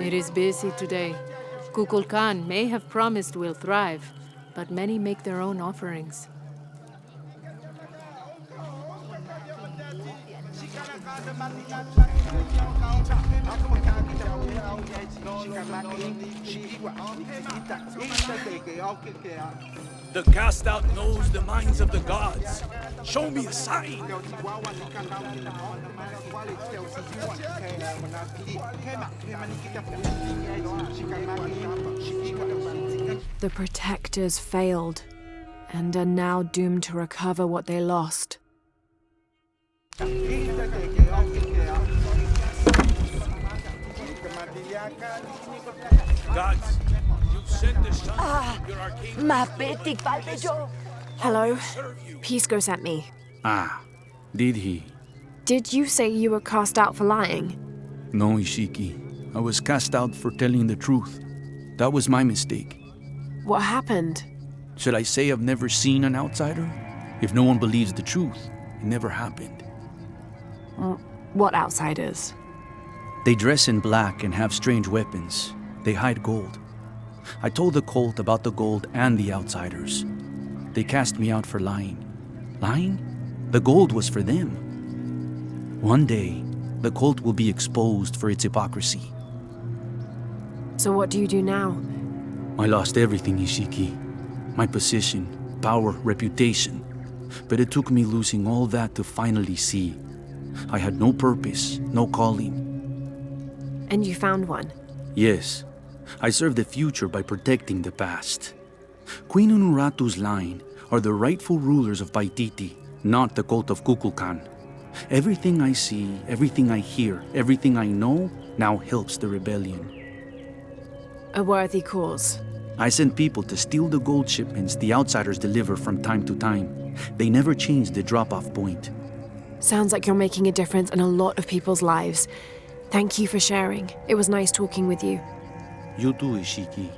It is busy today. Kukulkan may have promised we'll thrive, but many make their own offerings. The cast out knows the minds of the gods. Show me a sign. The protectors failed and are now doomed to recover what they lost. Gods, you've sent the sun from your archaeologist. Hello? Serve you. Pisco sent me. Ah, did he? Did you say you were cast out for lying? No, Ishiki. I was cast out for telling the truth. That was my mistake. What happened? Should I say I've never seen an outsider? If no one believes the truth, it never happened. What outsiders? They dress in black and have strange weapons. They hide gold. I told the cult about the gold and the outsiders. They cast me out for lying. Lying? The gold was for them. One day, the cult will be exposed for its hypocrisy. So what do you do now? I lost everything, Ishiki. My position, power, reputation. But it took me losing all that to finally see. I had no purpose, no calling. And you found one? Yes, I serve the future by protecting the past. Queen Unuratu's line are the rightful rulers of Paititi, not the cult of Kukulkan. Everything I see, everything I hear, everything I know now helps the rebellion. A worthy cause. I send people to steal the gold shipments the outsiders deliver from time to time. They never change the drop-off point. Sounds like you're making a difference in a lot of people's lives. Thank you for sharing. It was nice talking with you. You too, Ishiki.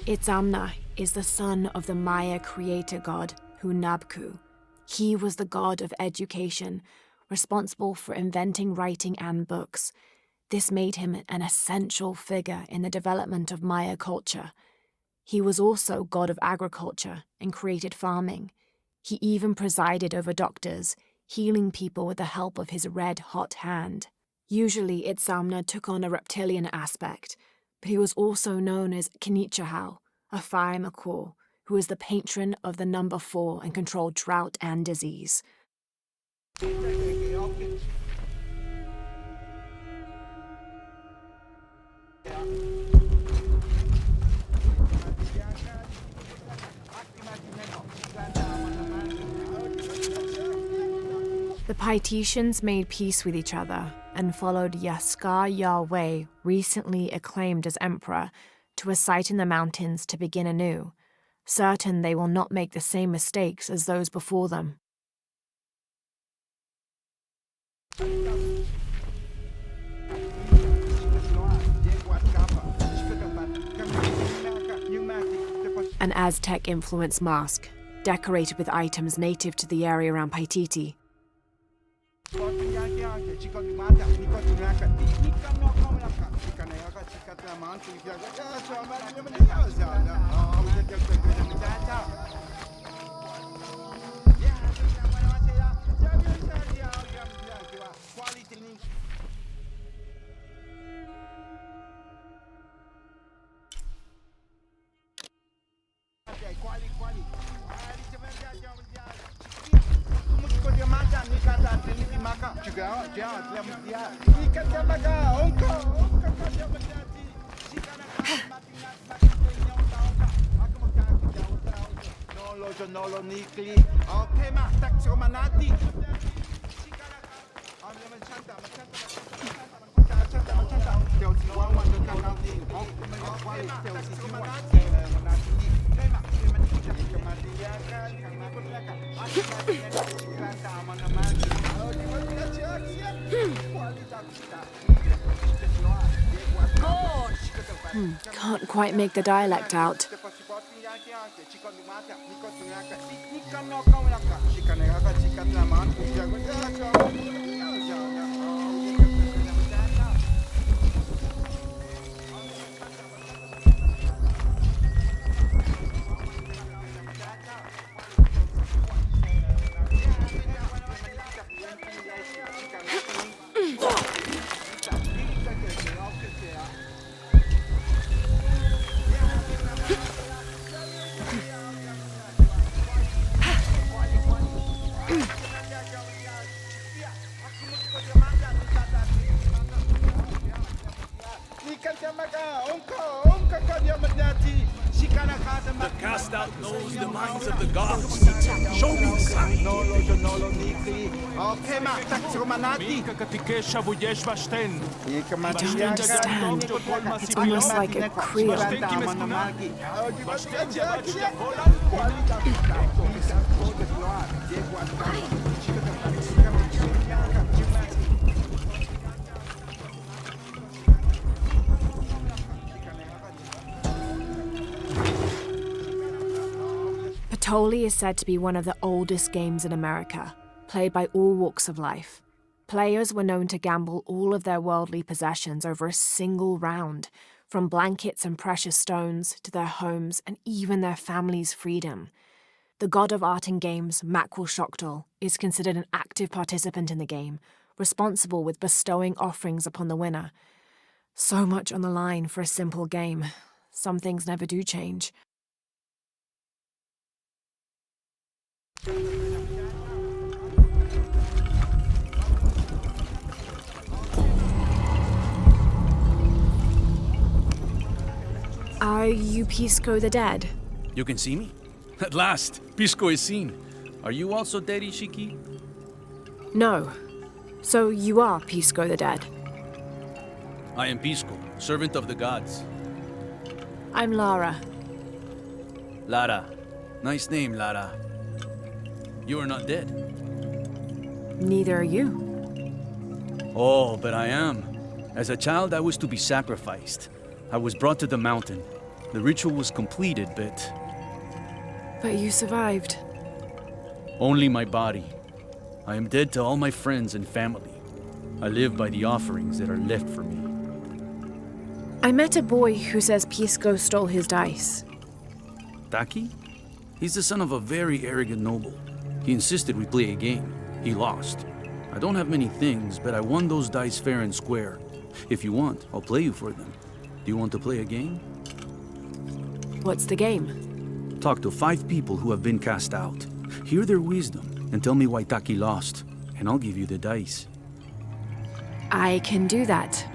Itzamna is the son of the Maya creator god, Hunabku. He was the god of education, responsible for inventing writing and books. This made him an essential figure in the development of Maya culture. He was also god of agriculture and created farming. He even presided over doctors, healing people with the help of his red-hot hand. Usually Itzamna took on a reptilian aspect, but he was also known as Kinichahau, a fire macaw, who is the patron of the number 4 and controlled drought and disease. The Paititians made peace with each other and followed Yaskar Yahweh, recently acclaimed as emperor, to a site in the mountains to begin anew, certain they will not make the same mistakes as those before them. An Aztec-influenced mask, decorated with items native to the area around Paititi. Can't quite make the dialect out. The cast out knows the minds of the gods. Show me the sign. I don't understand. It's almost like a Creole. Patoli is said to be one of the oldest games in America, played by all walks of life. Players were known to gamble all of their worldly possessions over a single round, from blankets and precious stones to their homes and even their family's freedom. The god of art and games, Makwul is considered an active participant in the game, responsible with bestowing offerings upon the winner. So much on the line for a simple game. Some things never do change. Are you Pisco the Dead? You can see me? At last, Pisco is seen. Are you also dead, Ishiki? No. So you are Pisco the Dead? I am Pisco, servant of the gods. I'm Lara. Lara. Nice name, Lara. You are not dead. Neither are you. Oh, but I am. As a child, I was to be sacrificed. I was brought to the mountain. The ritual was completed, but But you survived. only my body. I am dead to all my friends and family. I live by the offerings that are left for me. I met a boy who says Pisco stole his dice. Taki? He's the son of a very arrogant noble. He insisted we play a game. He lost. I don't have many things, but I won those dice fair and square. If you want, I'll play you for them. Do you want to play a game? What's the game? Talk to 5 people who have been cast out. Hear their wisdom and tell me why Taki lost, and I'll give you the dice. I can do that.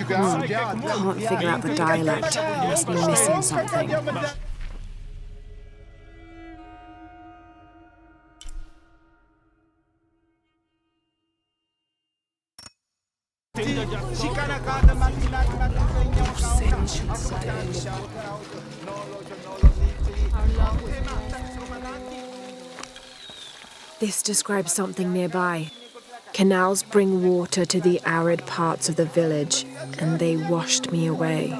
Can't figure out the dialect. Must be missing something. This describes something nearby. Canals bring water to the arid parts of the village, and they washed me away.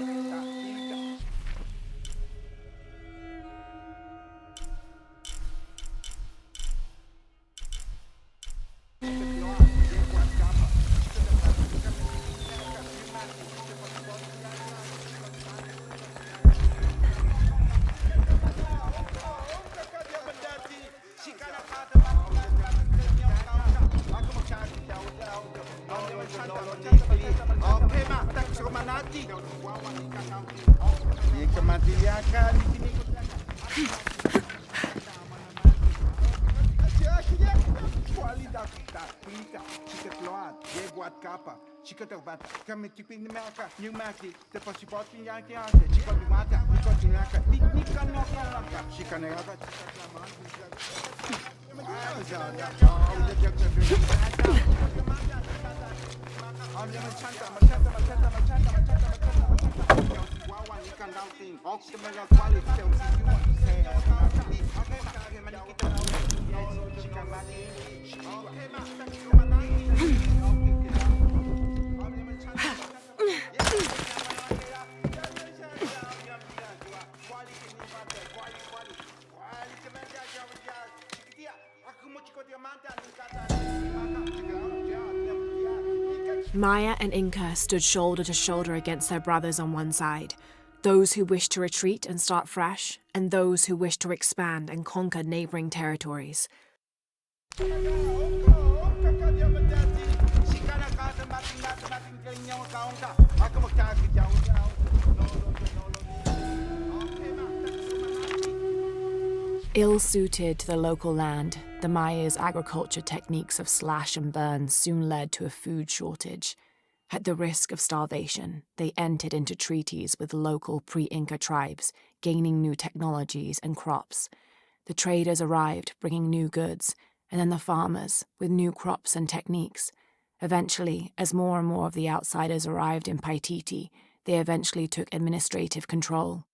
Maya and Inca stood shoulder to shoulder against their brothers on one side, those who wished to retreat and start fresh, and those who wished to expand and conquer neighboring territories. Ill-suited to the local land, the Maya's agriculture techniques of slash and burn soon led to a food shortage. At the risk of starvation, they entered into treaties with local pre-Inca tribes, gaining new technologies and crops. The traders arrived, bringing new goods, and then the farmers, with new crops and techniques. Eventually, as more and more of the outsiders arrived in Paititi, they eventually took administrative control.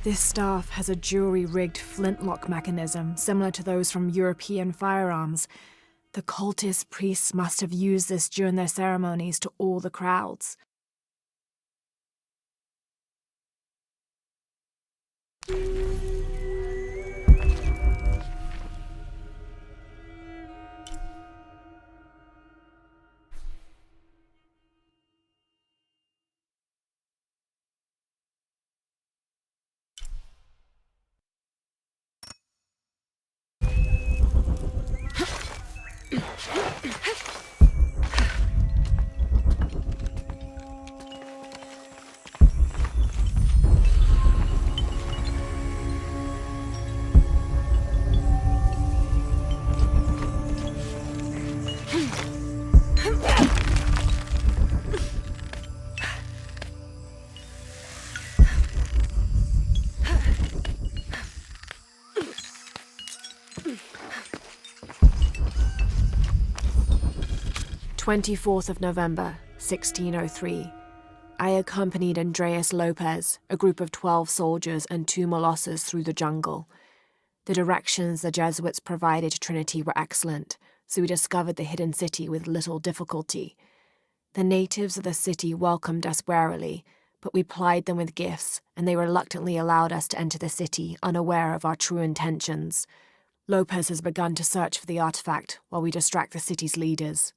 This staff has a jury-rigged flintlock mechanism similar to those from European firearms. The cultist priests must have used this during their ceremonies to awe the crowds. "24th of November, 1603. I accompanied Andreas Lopez, a group of 12 soldiers and 2 Molossers through the jungle. The directions the Jesuits provided to Trinity were excellent, so we discovered the hidden city with little difficulty. The natives of the city welcomed us warily, but we plied them with gifts, and they reluctantly allowed us to enter the city, unaware of our true intentions. Lopez has begun to search for the artifact while we distract the city's leaders."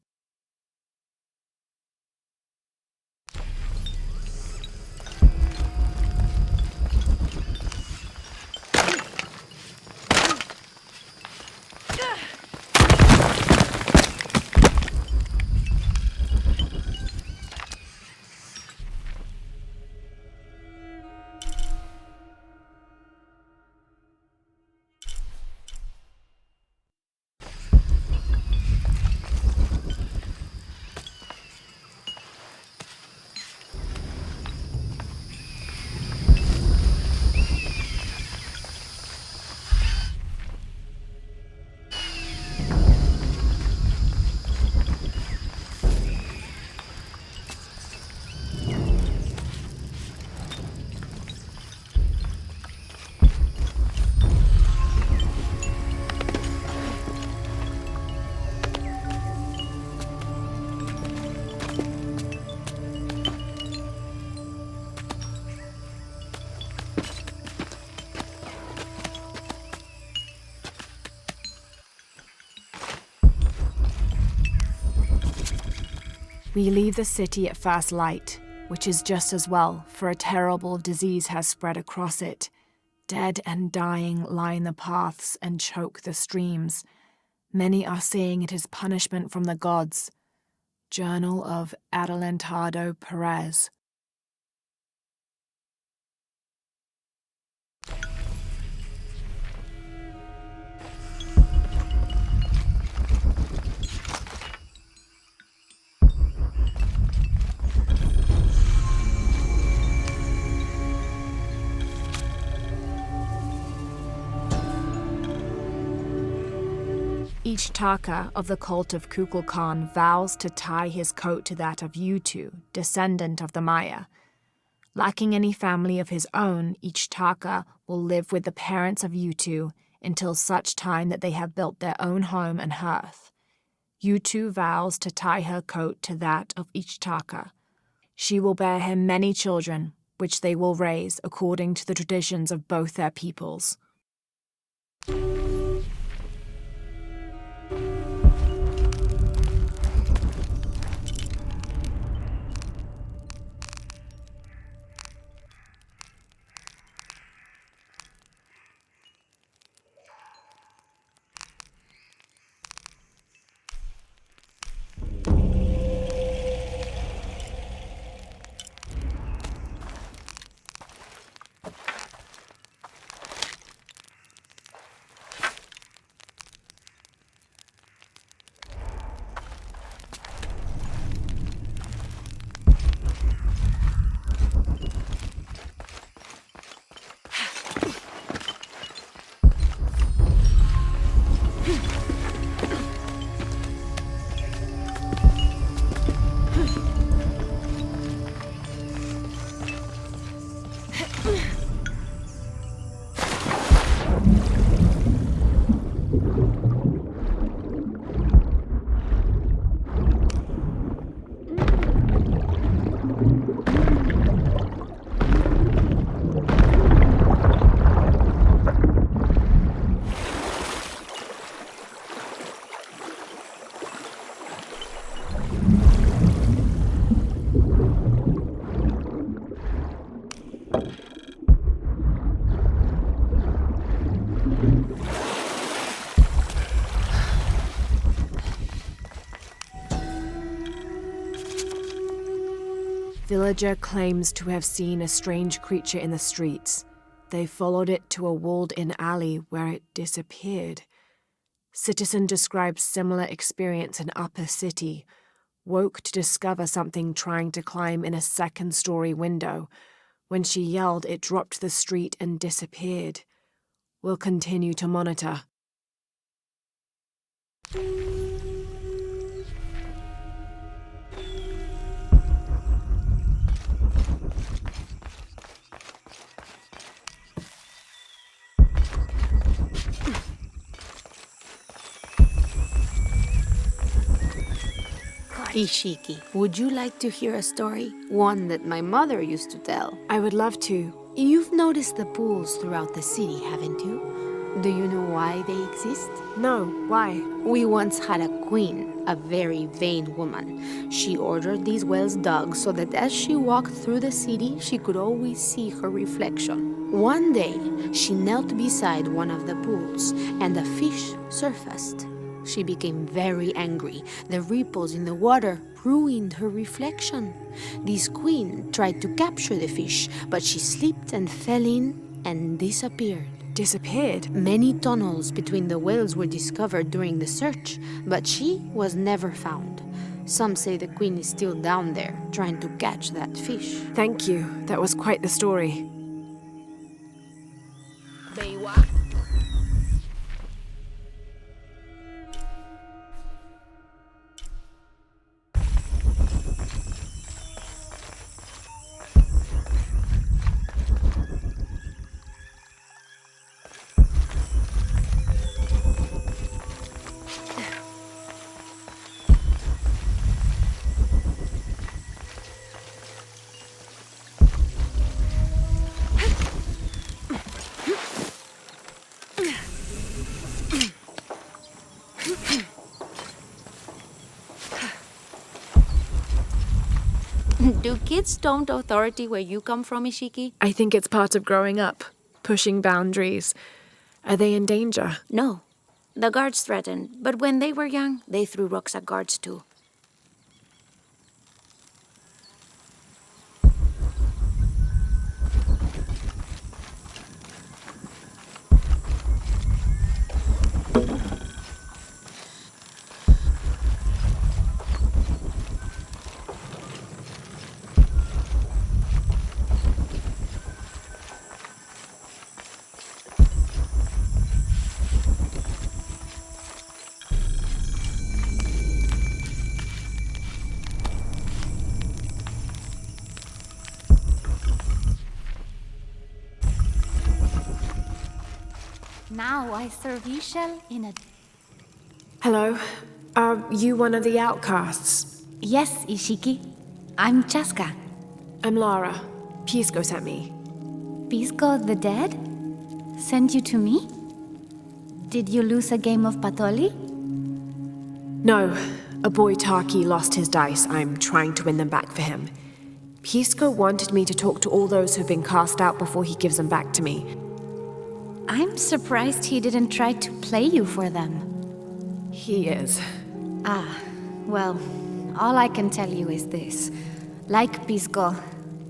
We leave the city at first light, which is just as well, for a terrible disease has spread across it. Dead and dying line the paths and choke the streams. Many are saying it is punishment from the gods. Journal of Adelantado Perez. Each Taka of the cult of Kukulkan vows to tie his coat to that of Yutu, descendant of the Maya. Lacking any family of his own, each Taka will live with the parents of Yutu until such time that they have built their own home and hearth. Yutu vows to tie her coat to that of each Taka. She will bear him many children, which they will raise according to the traditions of both their peoples. Villager claims to have seen a strange creature in the streets. They followed it to a walled-in alley where it disappeared. Citizen describes similar experience in Upper City. Woke to discover something trying to climb in a second-story window. When she yelled, it dropped to the street and disappeared. We'll continue to monitor. Ishiki, would you like to hear a story? One that my mother used to tell. I would love to. You've noticed the pools throughout the city, haven't you? Do you know why they exist? No, why? We once had a queen, a very vain woman. She ordered these wells dug so that as she walked through the city, she could always see her reflection. One day, she knelt beside one of the pools, and a fish surfaced. She became very angry. The ripples in the water ruined her reflection. This queen tried to capture the fish, but she slipped and fell in and disappeared. Disappeared? Many tunnels between the wells were discovered during the search, but she was never found. Some say the queen is still down there, trying to catch that fish. Thank you. That was quite the story. Do kids don't authority where you come from, Ishiki? I think it's part of growing up, pushing boundaries. Are they in danger? No. The guards threatened, but when they were young, they threw rocks at guards too. Now I serve Ishel in a... Hello? Are you one of the outcasts? Yes, Ishiki. I'm Chaska. I'm Lara. Pisco sent me. Pisco the dead? Sent you to me? Did you lose a game of Patoli? No. A boy Taki lost his dice. I'm trying to win them back for him. Pisco wanted me to talk to all those who've been cast out before he gives them back to me. I'm surprised he didn't try to play you for them. He is. Well, all I can tell you is this. Like Pisco,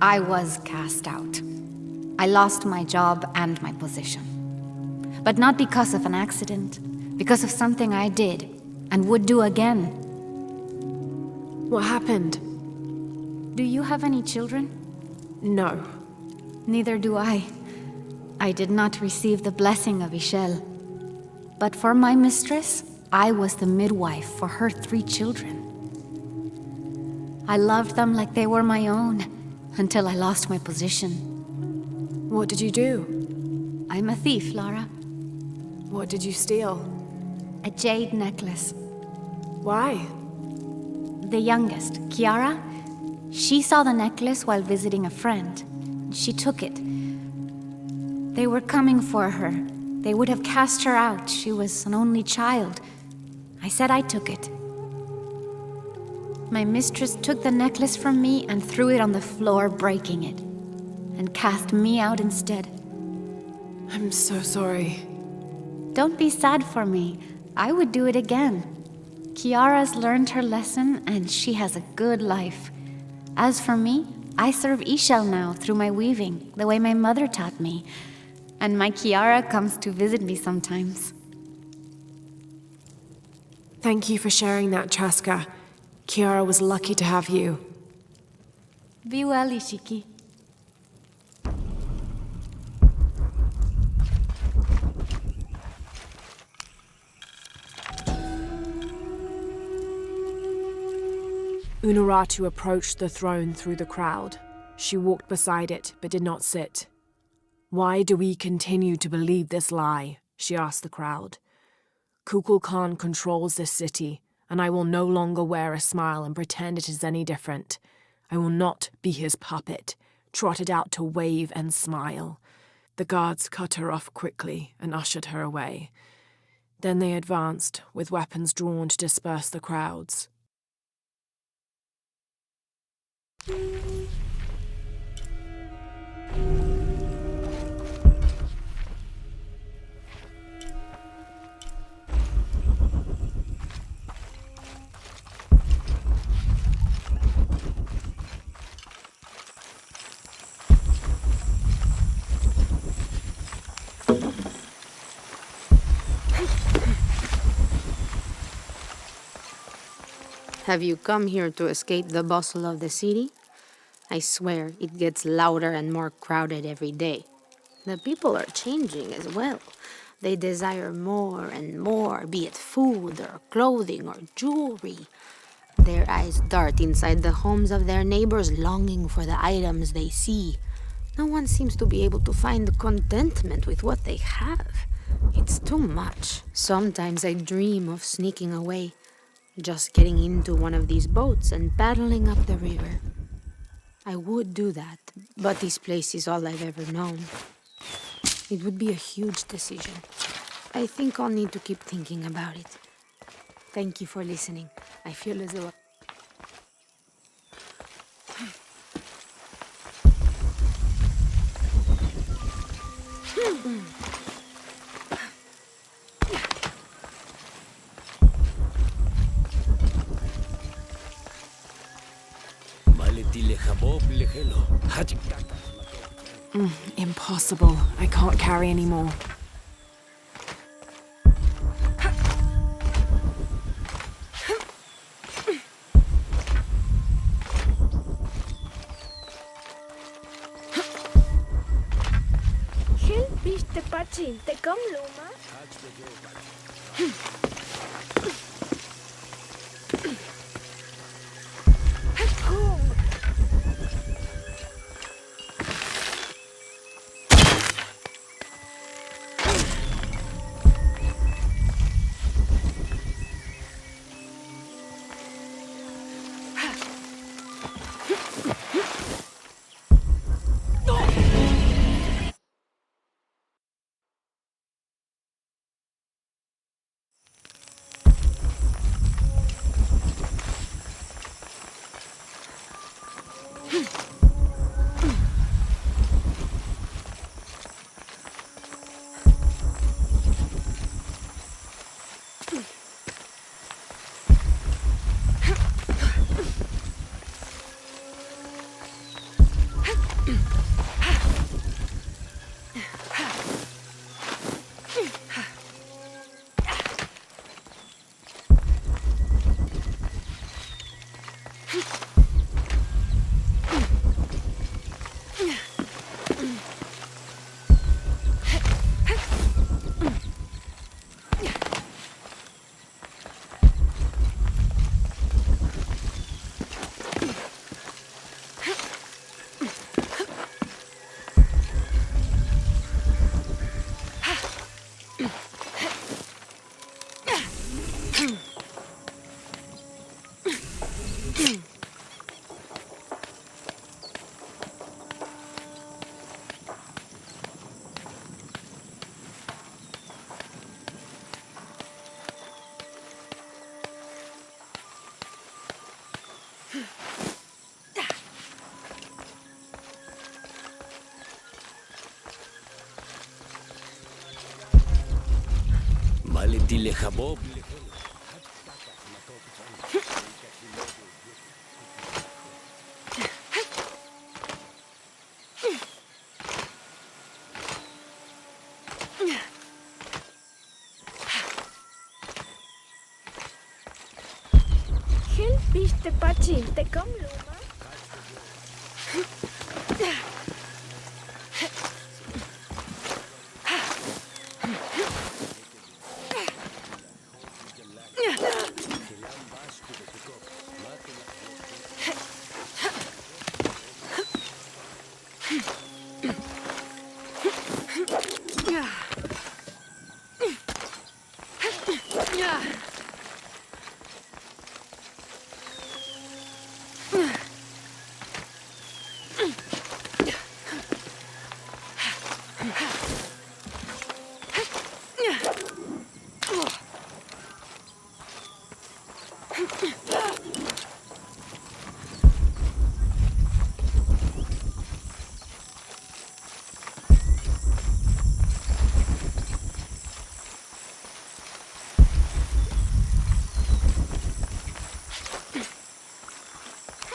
I was cast out. I lost my job and my position. But not because of an accident, because of something I did and would do again. What happened? Do you have any children? No. Neither do I. I did not receive the blessing of Ishel. But for my mistress, I was the midwife for her 3 children. I loved them like they were my own, until I lost my position. What did you do? I'm a thief, Lara. What did you steal? A jade necklace. Why? The youngest, Kiara, she saw the necklace while visiting a friend. She took it. They were coming for her. They would have cast her out. She was an only child. I said I took it. My mistress took the necklace from me and threw it on the floor, breaking it, and cast me out instead. I'm so sorry. Don't be sad for me. I would do it again. Kiara's learned her lesson, and she has a good life. As for me, I serve Ishel now through my weaving, the way my mother taught me. And my Kiara comes to visit me sometimes. Thank you for sharing that, Chaska. Kiara was lucky to have you. Be well, Ishiki. Unuratu approached the throne through the crowd. She walked beside it, but did not sit. Why do we continue to believe this lie? She asked the crowd. Kukulkan controls this city, and I will no longer wear a smile and pretend it is any different. I will not be his puppet, trotted out to wave and smile. The guards cut her off quickly and ushered her away. Then they advanced, with weapons drawn to disperse the crowds. Have you come here to escape the bustle of the city? I swear, it gets louder and more crowded every day. The people are changing as well. They desire more and more, be it food or clothing or jewelry. Their eyes dart inside the homes of their neighbors, longing for the items they see. No one seems to be able to find contentment with what they have. It's too much. Sometimes I dream of sneaking away, just getting into one of these boats and paddling up the river. I would do that, but this place is all I've ever known. It would be a huge decision. I think I'll need to keep thinking about it. Thank you for listening. I feel as though... Impossible. I can't carry anymore.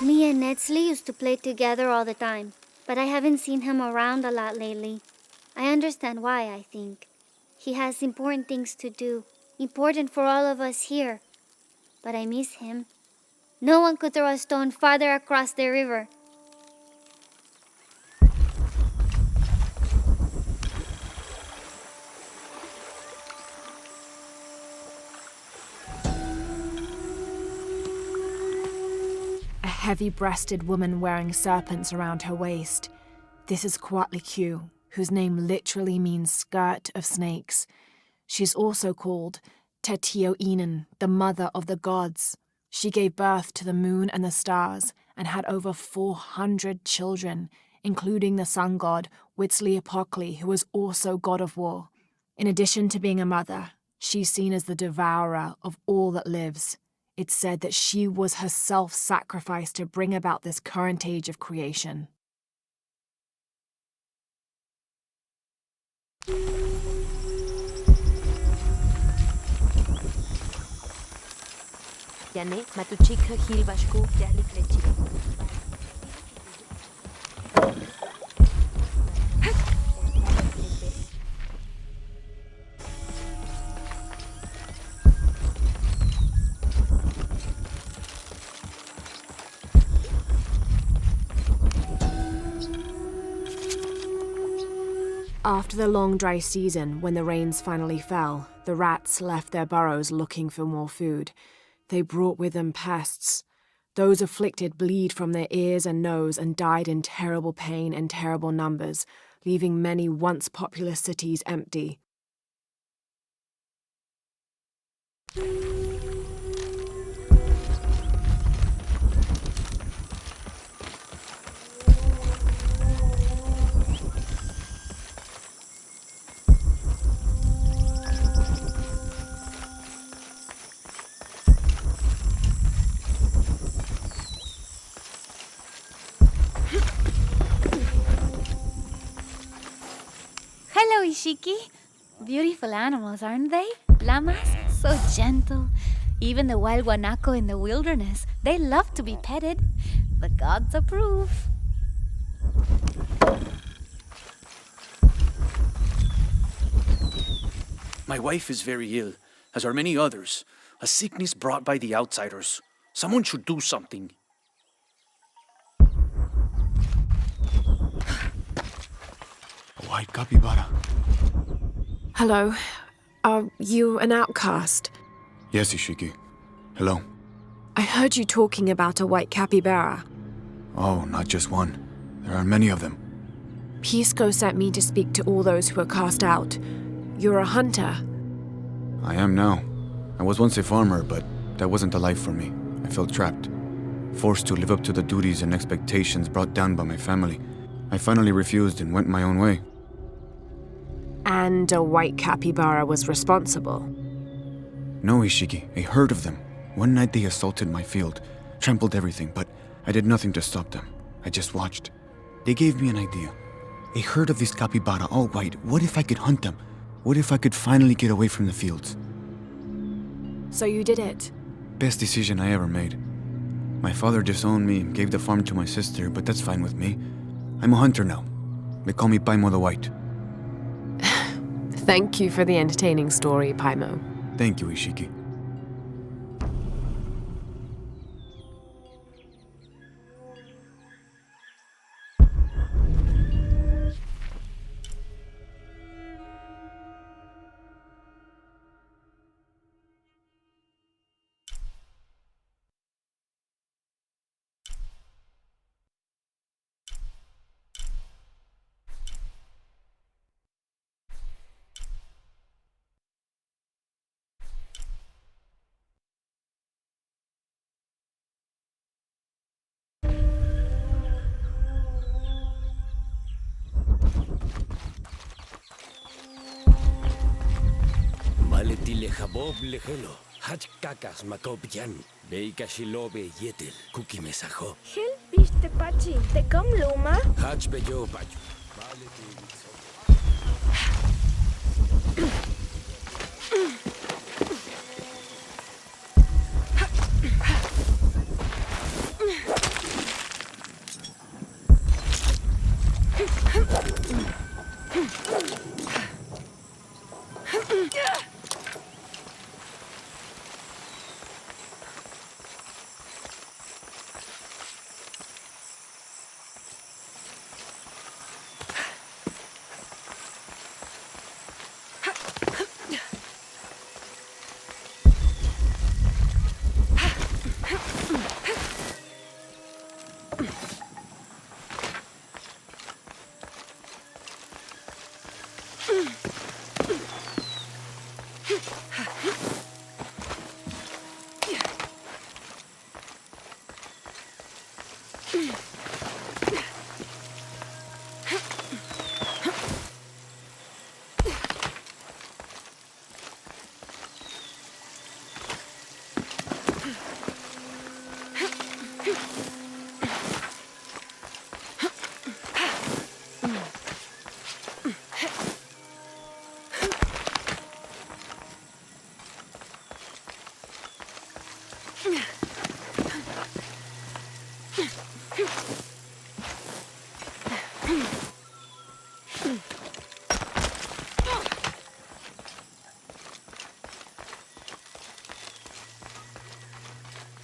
Me and Nedsley used to play together all the time, but I haven't seen him around a lot lately. I understand why, I think. He has important things to do, important for all of us here. But I miss him. No one could throw a stone farther across the river. A heavy-breasted woman wearing serpents around her waist. This is Coatlicue, whose name literally means skirt of snakes. She's also called Tetioinen, the mother of the gods. She gave birth to the moon and the stars and had over 400 children, including the sun god Huitzilopochtli, who was also god of war. In addition to being a mother, she's seen as the devourer of all that lives. It's said that she was herself sacrificed to bring about this current age of creation. Yane, matuchika hilbashku, yahlik lechi. After the long dry season, when the rains finally fell, the rats left their burrows looking for more food. They brought with them pests. Those afflicted bleed from their ears and nose and died in terrible pain and terrible numbers, leaving many once populous cities empty. Hello, Ishiki. Beautiful animals, aren't they? Llamas, so gentle. Even the wild guanaco in the wilderness, they love to be petted. The gods approve. My wife is very ill, as are many others. A sickness brought by the outsiders. Someone should do something. A white capybara. Hello. Are you an outcast? Yes, Ishiki. Hello. I heard you talking about a white capybara. Oh, not just one. There are many of them. Pisco sent me to speak to all those who are cast out. You're a hunter. I am now. I was once a farmer, but that wasn't the life for me. I felt trapped. Forced to live up to the duties and expectations brought down by my family. I finally refused and went my own way. And a white capybara was responsible. No, Ishiki, a herd of them. One night they assaulted my field, trampled everything, but I did nothing to stop them. I just watched. They gave me an idea. A herd of these capybara, all white. What if I could hunt them? What if I could finally get away from the fields? So you did it? Best decision I ever made. My father disowned me and gave the farm to my sister, but that's fine with me. I'm a hunter now. They call me Paimo the White. Thank you for the entertaining story, Paimo. Thank you, Ishiki. Maletile jabob lejelo. Hach kakas makobjan. Beika shilobe yetel. Kuki mesajo. Hel biste pachi. Te kom luma. Hach bejo pachu.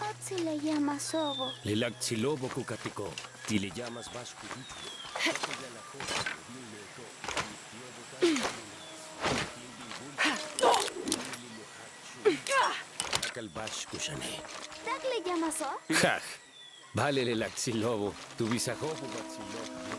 Otsi le llama sobo. Lilagtsilobo kukatiko, ti le llamas vasco. Tak le llama so? Jaj, vale lilagtsilobo, tu bisajobo gatzilobo.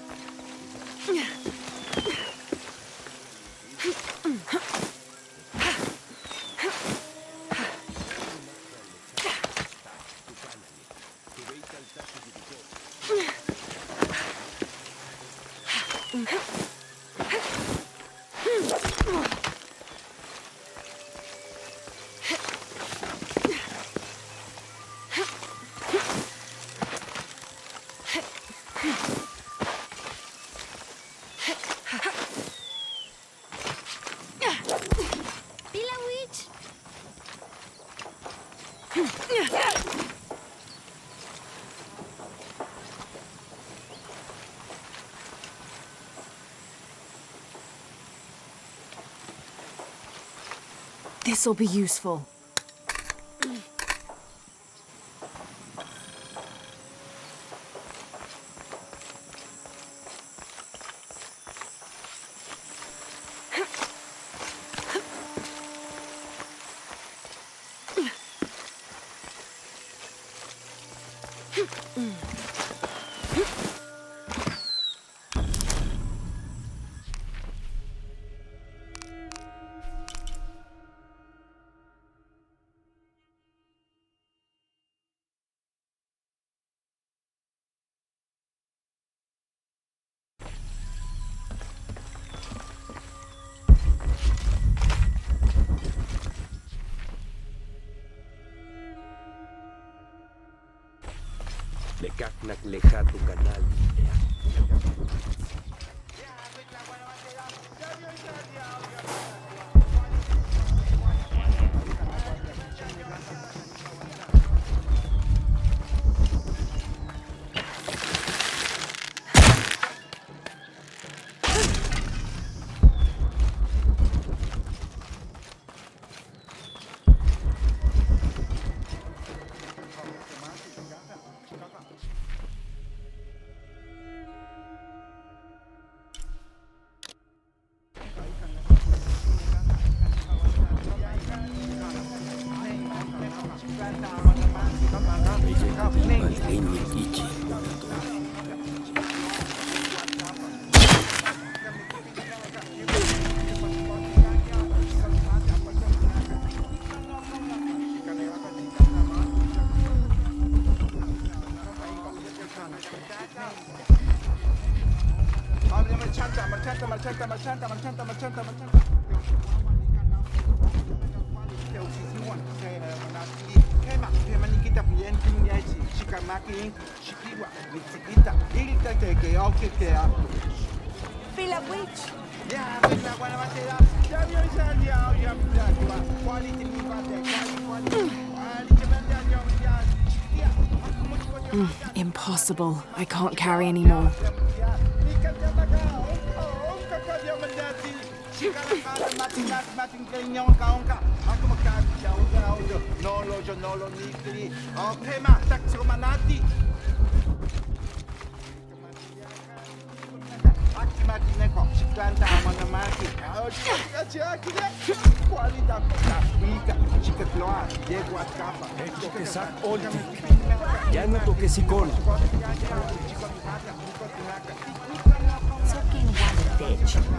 This'll be useful. Lekaknak leja tu canal. Impossible. I can't carry anymore.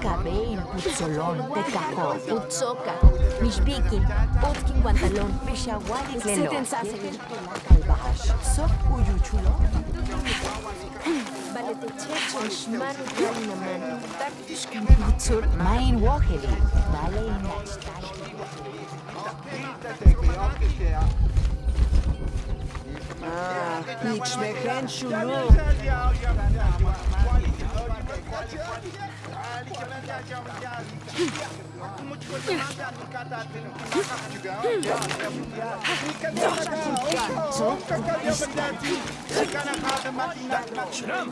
Cabein, Putzolón, Tecajó, Putzoca, Mishbikin, Otkin Guantalón, Peshahualik, Lelo, Calvash, Sok Uyuchulo, Valetechecho, Shmanu Kalinaman, Takishkan Putzur, Main Waheli, Vale Nichmehen Shulu. Shram!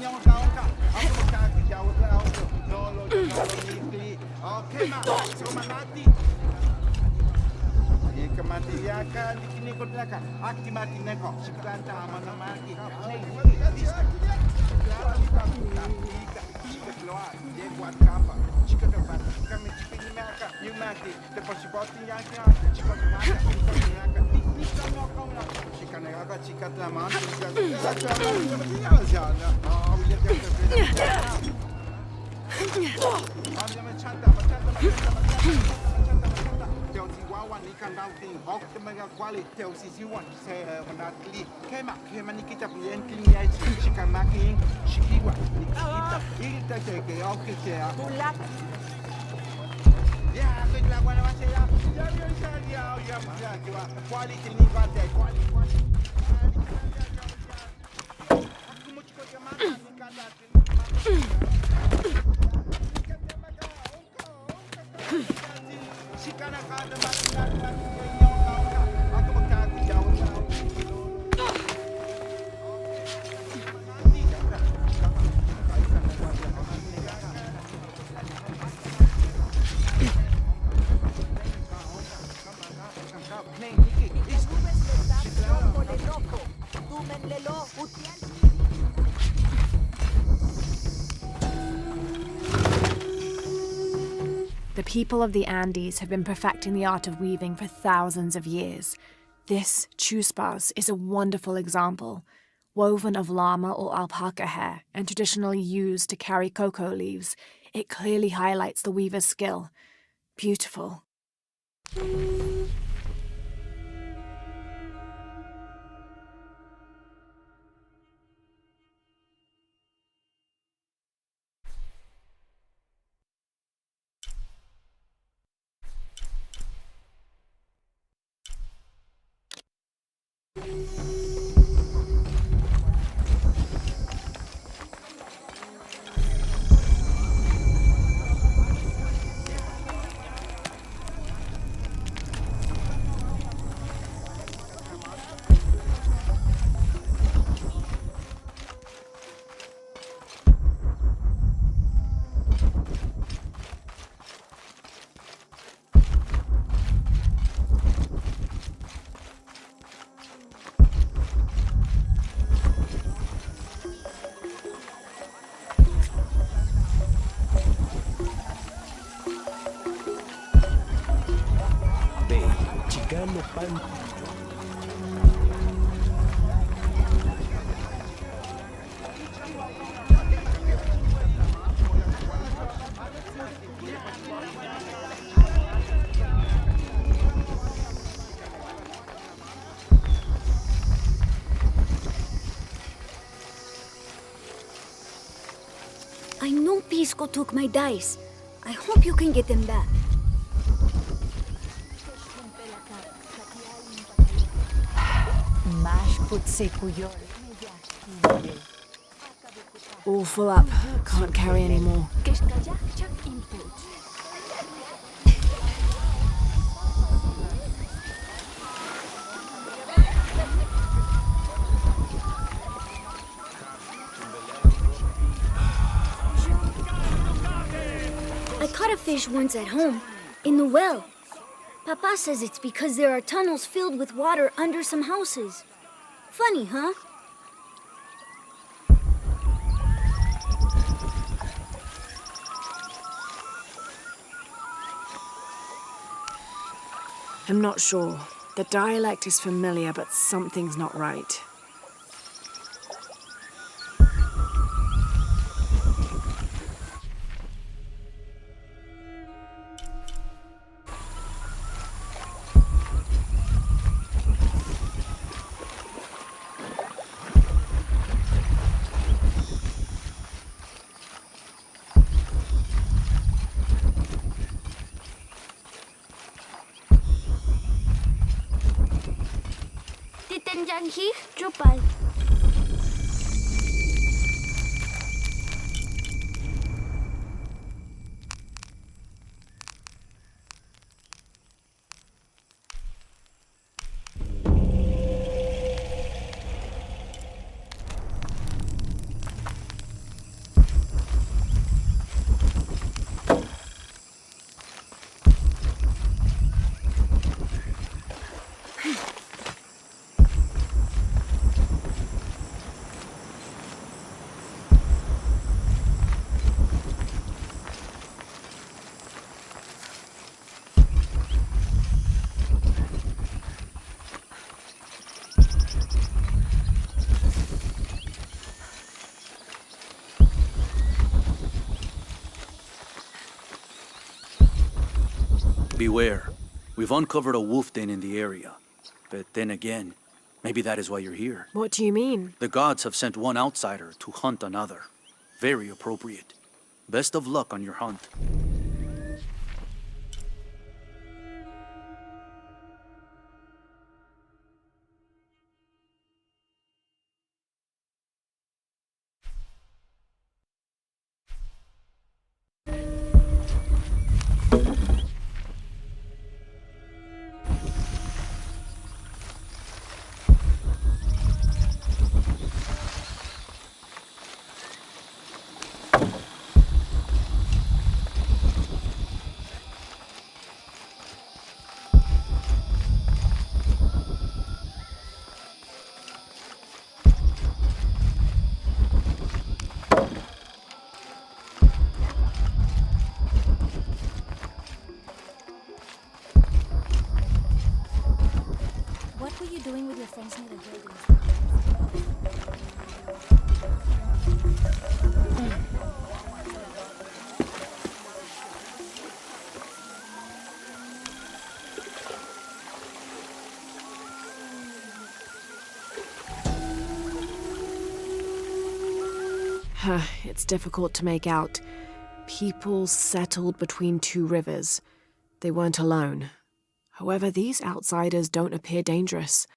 The people of the Andes have been perfecting the art of weaving for thousands of years. This chuspas is a wonderful example, woven of llama or alpaca hair and traditionally used to carry cocoa leaves. It clearly highlights the weaver's skill. Beautiful. I know Pisco took my dice. I hope you can get them back. All full up. Can't carry any more. I caught a fish once at home, in the well. Papa says it's because there are tunnels filled with water under some houses. Funny, huh? I'm not sure. The dialect is familiar, but something's not right. Hier, Jopal. Beware. We've uncovered a wolf den in the area. But then again, maybe that is why you're here. What do you mean? The gods have sent one outsider to hunt another. Very appropriate. Best of luck on your hunt. What were you doing with your friends near the building? It's difficult to make out. People settled between two rivers. They weren't alone. However, these outsiders don't appear dangerous.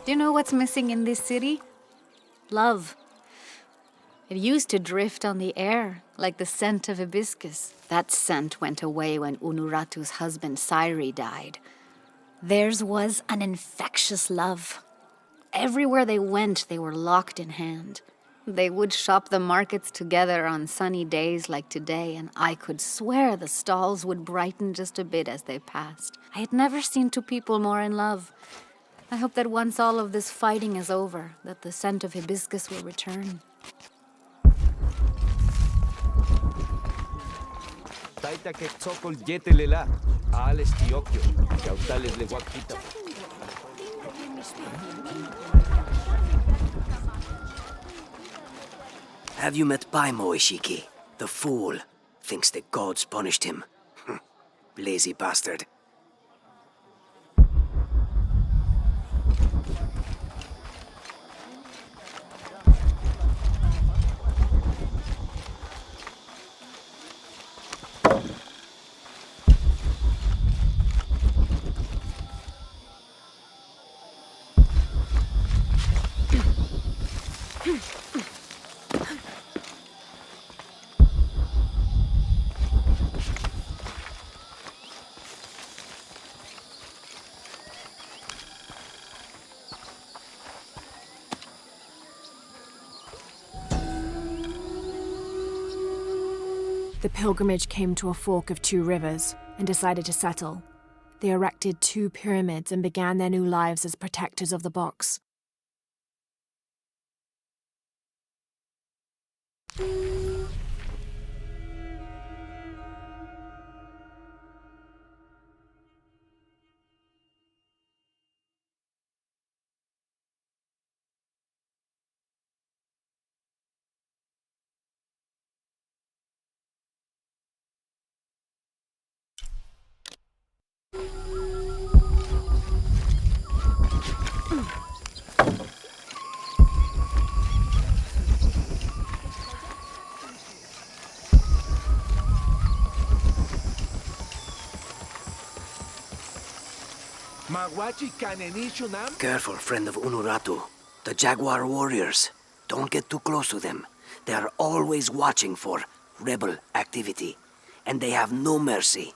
Do you know what's missing in this city? Love. It used to drift on the air, like the scent of hibiscus. That scent went away when Unuratu's husband Sairi died. Theirs was an infectious love. Everywhere they went, they were locked in hand. They would shop the markets together on sunny days like today, and I could swear the stalls would brighten just a bit as they passed. I had never seen two people more in love. I hope that once all of this fighting is over, that the scent of hibiscus will return. Taita que tzokol yetelela, aales tiokyo, cautales le guaquita. Have you met Paimo, Ishiki? The fool. Thinks the gods punished him. Lazy bastard. The pilgrimage came to a fork of two rivers and decided to settle. They erected 2 pyramids and began their new lives as protectors of the box. Careful, friend of Unuratu. The Jaguar warriors. Don't get too close to them. They are always watching for rebel activity. And they have no mercy.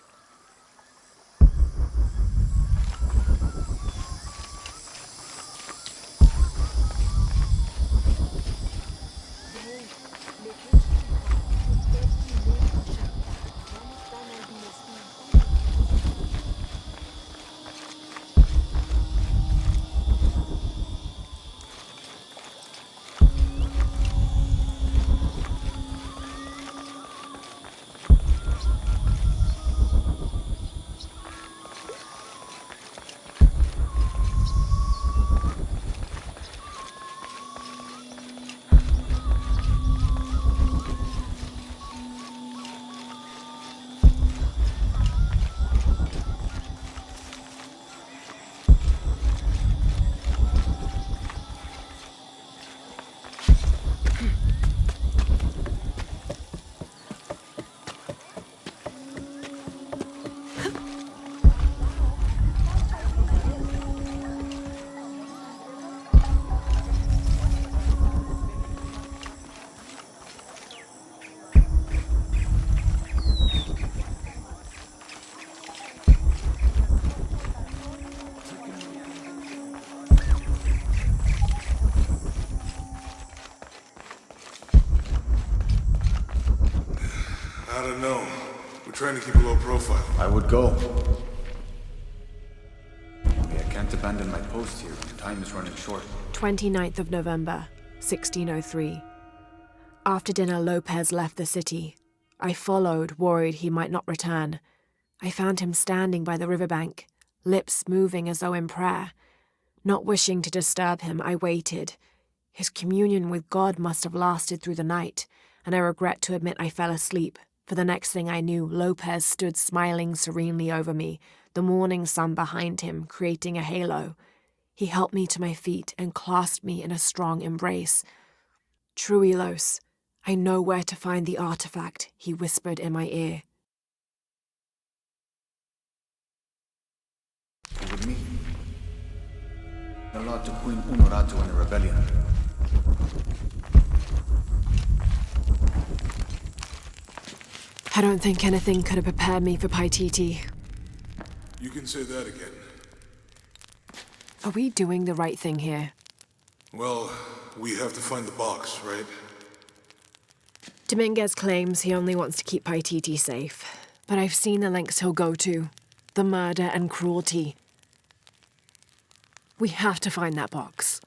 trying to keep a low profile. I would go. I can't abandon my post here. Time is running short. 29th of November, 1603. After dinner, Lopez left the city. I followed, worried he might not return. I found him standing by the riverbank, lips moving as though in prayer. Not wishing to disturb him, I waited. His communion with God must have lasted through the night, and I regret to admit I fell asleep, for the next thing I knew, Lopez stood smiling serenely over me, the morning sun behind him, creating a halo. He helped me to my feet and clasped me in a strong embrace. Truilos, I know where to find the artifact, he whispered in my ear. With me. Allowed to Queen Honorato in a rebellion. I don't think anything could have prepared me for Paititi. You can say that again. Are we doing the right thing here? Well, we have to find the box, right? Dominguez claims he only wants to keep Paititi safe, but I've seen the lengths he'll go to. The murder and cruelty. We have to find that box.